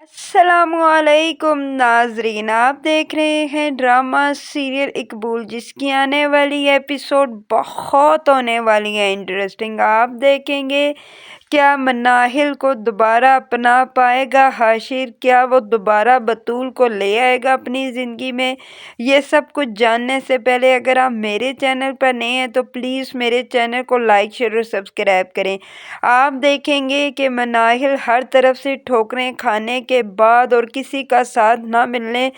अस्सलामुअलैकुम नाजरीन, आप देख रहे हैं ड्रामा सीरियल इकबाल, जिसकी आने वाली एपिसोड बहुत होने वाली है इंटरेस्टिंग। आप देखेंगे क्या मनाहिल को दोबारा अपना पाएगा हाशिर, क्या वो दोबारा बतूल को ले आएगा अपनी ज़िंदगी में। ये सब कुछ जानने से पहले अगर आप मेरे चैनल पर नए हैं तो प्लीज़ मेरे चैनल को लाइक शेयर और सब्सक्राइब करें। आप देखेंगे कि मनाहिल हर तरफ से ठोकरें खाने के बाद और किसी का साथ ना मिलने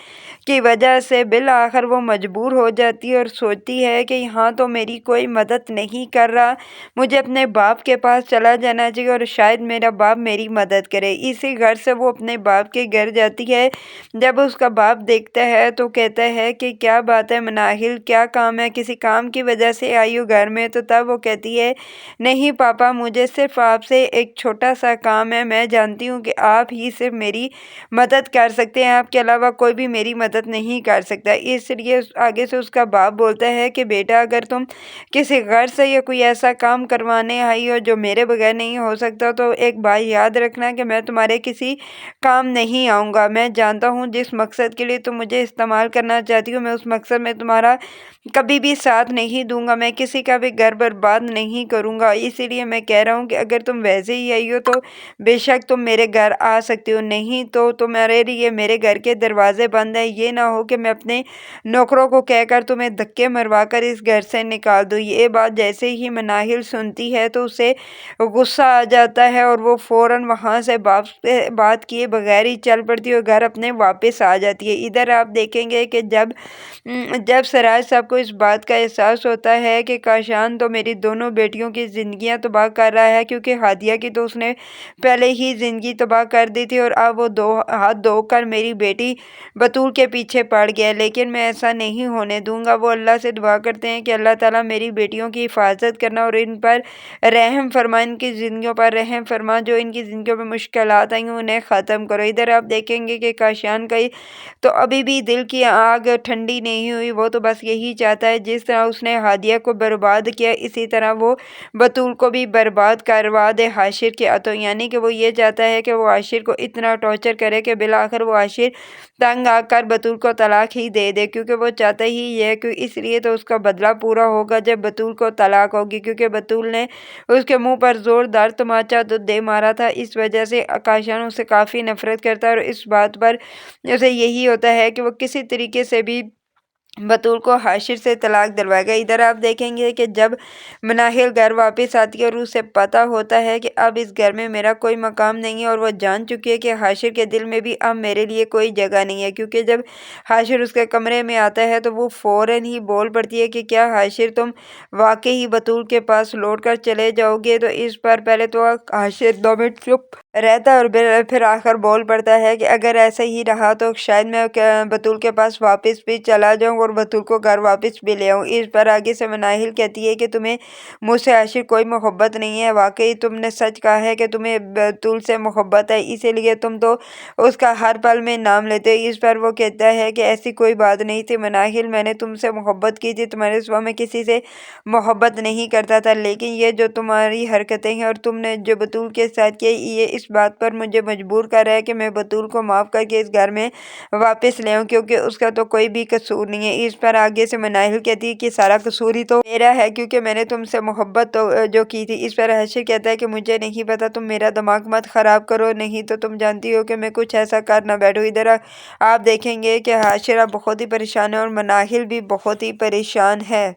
की वजह से बिल आखिर वो मजबूर हो जाती है और सोचती है कि यहाँ तो मेरी कोई मदद नहीं कर रहा, मुझे अपने बाप के पास चला जाना चाहिए और शायद मेरा बाप मेरी मदद करे। इसी घर से वो अपने बाप के घर जाती है। जब उसका बाप देखता है तो कहता है कि क्या बात है मनाहिल, क्या काम है, किसी काम की वजह से आई हो घर में। तो तब वो कहती है, नहीं पापा, मुझे सिर्फ आपसे एक छोटा सा काम है। मैं जानती हूँ कि आप ही सिर्फ मेरी मदद कर सकते हैं, आपके अलावा कोई भी मेरी मदद नहीं कर सकता। इसलिए आगे से उसका बाप बोलता है कि बेटा, अगर तुम किसी घर से या कोई ऐसा काम करवाने आई हो जो मेरे बगैर नहीं हो सकता तो एक बात याद रखना कि मैं तुम्हारे किसी काम नहीं आऊँगा। मैं जानता हूँ जिस मकसद के लिए तुम मुझे इस्तेमाल करना चाहती हो, मैं उस मकसद में तुम्हारा कभी भी साथ नहीं दूंगा। मैं किसी का भी घर बर्बाद नहीं करूंगा। इसीलिए मैं कह रहा हूँ कि अगर तुम वैसे ही आई हो तो बेशक तुम मेरे घर आ सकती हो, नहीं तो तुम्हारे लिए मेरे घर के दरवाजे बंद है। ये ना हो कि मैं अपने नौकरों को कहकर तुम्हें धक्के मरवा कर इस घर से निकाल दूँ। ये बात जैसे ही मनाहिल सुनती है तो उसे गुस्सा आ जाता है और वो फ़ौरन वहाँ से बात किए बगैर ही चल पड़ती है और घर अपने वापस आ जाती है। इधर आप देखेंगे कि जब सराज साहब को इस बात का एहसास होता है कि काशान तो मेरी दोनों बेटियों की ज़िंदगियां तबाह कर रहा है, क्योंकि हादिया की तो उसने पहले ही ज़िंदगी तबाह कर दी थी और अब वो दो हाथ धोकर मेरी बेटी बतूल के पीछे पड़ गया। लेकिन मैं ऐसा नहीं होने दूंगा। वो अल्लाह से दुआ करते हैं कि अल्लाह ताला मेरी बेटियों की हिफाजत करना और इन पर रहम फरमा, इनकी ज़िंदगियों पर रहम फरमा, जो इनकी ज़िंदगियों पर मुश्किलात आई हैं उन्हें ख़त्म करो। इधर आप देखेंगे कि काशान का तो अभी भी दिल की आग ठंडी नहीं हुई। वो तो बस यही चाहता है, जिस तरह उसने हादिया को बर्बाद किया इसी तरह वो बतूल को भी बर्बाद करवा दे हाशिर के हाथों। यानी कि वो ये चाहता है कि वो हाशिर को इतना टॉर्चर करे कि बिलाखिर वो हाशिर तंग आकर बतूल को तलाक ही दे दे, क्योंकि वो चाहता ही ये है कि इसलिए तो उसका बदला पूरा होगा जब बतूल को तलाक होगी, क्योंकि बतूल ने उसके मुंह पर जोरदार तमाचा तो दे मारा था। इस वजह से आकाशान उससे काफ़ी नफरत करता है और इस बात पर उसे यही होता है कि वो किसी तरीके से भी बतूल को हाशिर से तलाक दिलवाएगा। इधर आप देखेंगे कि जब मनाहिल घर वापस आती है और उसे पता होता है कि अब इस घर में मेरा कोई मकाम नहीं है और वो जान चुकी है कि हाशिर के दिल में भी अब मेरे लिए कोई जगह नहीं है, क्योंकि जब हाशिर उसके कमरे में आता है तो वो फ़ौरन ही बोल पड़ती है कि क्या हाशिर तुम वाकई ही बतूल के पास लौट कर चले जाओगे। तो इस पर पहले तो हाशिर 2 मिनट चुप रहता है और फिर आकर बोल पड़ता है कि अगर ऐसा ही रहा तो शायद मैं बतूल के पास वापस भी चला जाऊं और बतूल को घर वापस भी ले आऊं। इस पर आगे से मनाहिल कहती है कि तुम्हें मुझसे आशिर कोई मोहब्बत नहीं है, वाकई तुमने सच कहा है कि तुम्हें बतूल से मोहब्बत है, इसीलिए तुम तो उसका हर पल में नाम लेते हो। इस पर वो कहता है कि ऐसी कोई बात नहीं थी मनाहिल, मैंने तुमसे मोहब्बत की थी, तुम्हारे सिवा मैं किसी से मोहब्बत नहीं करता था। लेकिन ये जो तुम्हारी हरकतें हैं और तुमने जो बतूल के साथ किया, ये इस बात पर मुझे मजबूर कर रहा है कि मैं बतूल को माफ़ करके इस घर में वापस ले आऊँ, क्योंकि उसका तो कोई भी कसूर नहीं है। इस पर आगे से मनाहिल कहती है कि सारा कसूर ही तो मेरा है, क्योंकि मैंने तुमसे मोहब्बत तो जो की थी। इस पर हाशिर कहता है कि मुझे नहीं पता, तुम मेरा दिमाग मत ख़राब करो, नहीं तो तुम जानती हो कि मैं कुछ ऐसा कर ना बैठूँ। इधर आप देखेंगे कि हाशिर अब बहुत ही परेशान है और मनाहिल भी बहुत ही परेशान है।